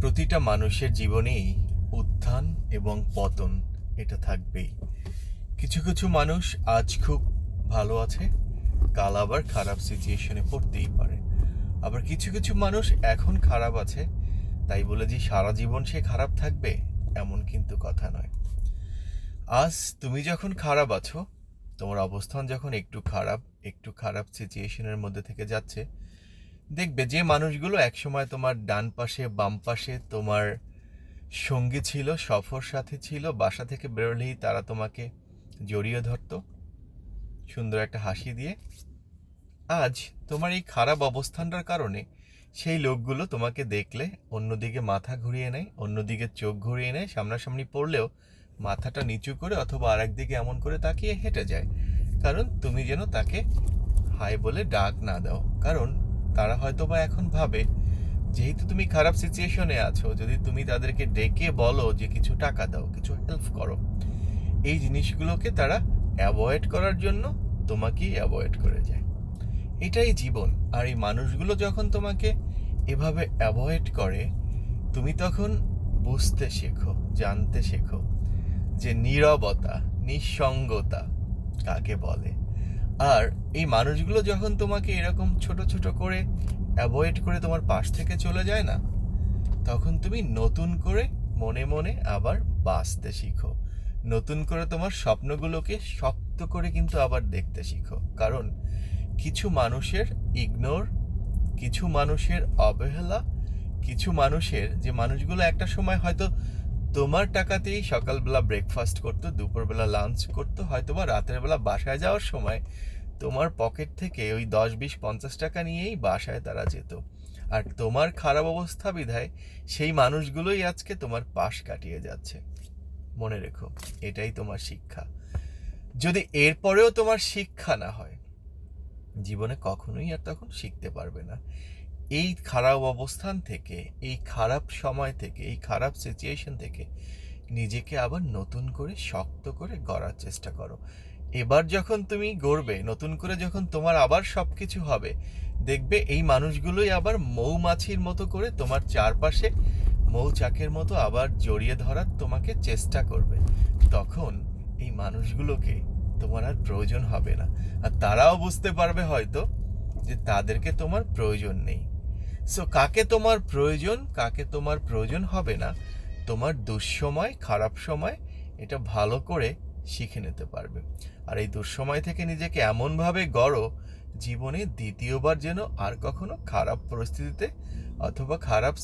প্রতিটা মানুষের জীবনেই উত্থান এবং পতন এটা থাকবেই। কিছু কিছু মানুষ আজ খুব ভালো আছে, কাল আবার খারাপ সিচুয়েশনে পড়তেই পারে। আবার কিছু কিছু মানুষ এখন খারাপ আছে, তাই বলে যে সারা জীবন সে খারাপ থাকবে এমন কিন্তু কথা নয়। আজ তুমি যখন খারাপ আছো, তোমার অবস্থান যখন একটু খারাপ সিচুয়েশনের মধ্যে থেকে যাচ্ছে, দেখবে যে মানুষগুলো একসময় তোমার ডান পাশে বাম পাশে তোমার সঙ্গী ছিল, সফর সাথী ছিল, বাসা থেকে বেরোলেই তারা তোমাকে জড়িয়ে ধরতো সুন্দর একটা হাসি দিয়ে, আজ তোমার এই খারাপ অবস্থানটার কারণে সেই লোকগুলো তোমাকে দেখলে অন্যদিকে মাথা ঘুরিয়ে নেয়, অন্যদিকে চোখ ঘুরিয়ে নেয়, সামনাসামনি পড়লেও মাথাটা নিচু করে অথবা আর একদিকে এমন করে তাকিয়ে হেঁটে যায়, কারণ তুমি যেন তাকে হাই বলে ডাক না দাও। কারণ তারা হয়তো বা এখন ভাবে, যেহেতু তুমি খারাপ সিচুয়েশনে আছো, যদি তুমি তাদেরকে ডেকে বলো যে কিছু টাকা দাও, কিছু হেল্প করো, এই জিনিসগুলোকে তারা অ্যাভয়েড করার জন্য তোমাকেই অ্যাভয়েড করে যায়। এটাই জীবন। আর এই মানুষগুলো যখন তোমাকে এভাবে অ্যাভয়েড করে, তুমি তখন বুঝতে শেখো, জানতে শেখো যে নীরবতা, নিঃসঙ্গতা কাকে বলে। আর এই মানুষগুলো যখন তোমাকে এরকম ছোট ছোট করে অ্যাভয়েড করে তোমার পাশ থেকে চলে যায় না, তখন তুমি নতুন করে মনে মনে আবার বাঁচতে শিখো, নতুন করে তোমার স্বপ্নগুলোকে শক্ত করে কিন্তু আবার দেখতে শিখো। কারণ কিছু মানুষের ইগনোর, কিছু মানুষের অবহেলা, কিছু মানুষের যে মানুষগুলো একটা সময় হয়তো তোমার টাকাতেই সকালবেলা ব্রেকফাস্ট করতো, দুপুরবেলা লাঞ্চ করতো, হয়তো বা রাতের বেলা বাসায় যাওয়ার সময় তোমার পকেট থেকে ওই 10, 20, 50 টাকা নিয়েই বাসায় তারা যেত। আর তোমার খারাপ অবস্থা বিধায় সেই মানুষগুলোই আজকে তোমার পাশ কাটিয়ে যাচ্ছে। মনে রেখো, এটাই তোমার শিক্ষা। যদি এরপরেও তোমার শিক্ষা না হয়, জীবনে কখনোই আর তখন শিখতে পারবে না। এই খারাপ অবস্থান থেকে, এই খারাপ সময় থেকে, এই খারাপ সিচুয়েশন থেকে নিজেকে আবার নতুন করে শক্ত করে গড়ার চেষ্টা করো। এবার যখন তুমি গড়বে নতুন করে, যখন তোমার আবার সব কিছু হবে, দেখবে এই মানুষগুলোই আবার মৌমাছির মতো করে তোমার চারপাশে মৌচাকের মতো আবার জড়িয়ে ধরার তোমাকে চেষ্টা করবে। তখন এই মানুষগুলোকে তোমার আর প্রয়োজন হবে না, আর তারাও বুঝতে পারবে হয়তো যে তাদেরকে তোমার প্রয়োজন নেই। সো কাকে তোমার প্রয়োজন, কাকে তোমার প্রয়োজন হবে না, তোমার দুঃসময়, খারাপ সময় এটা ভালো করে শিখে নিতে পারবে। আর এই দুঃসময় থেকে নিজেকে এমনভাবে গড়ো, জীবনে দ্বিতীয়বার যেন আর কখনো খারাপ পরিস্থিতিতে অথবা খারাপ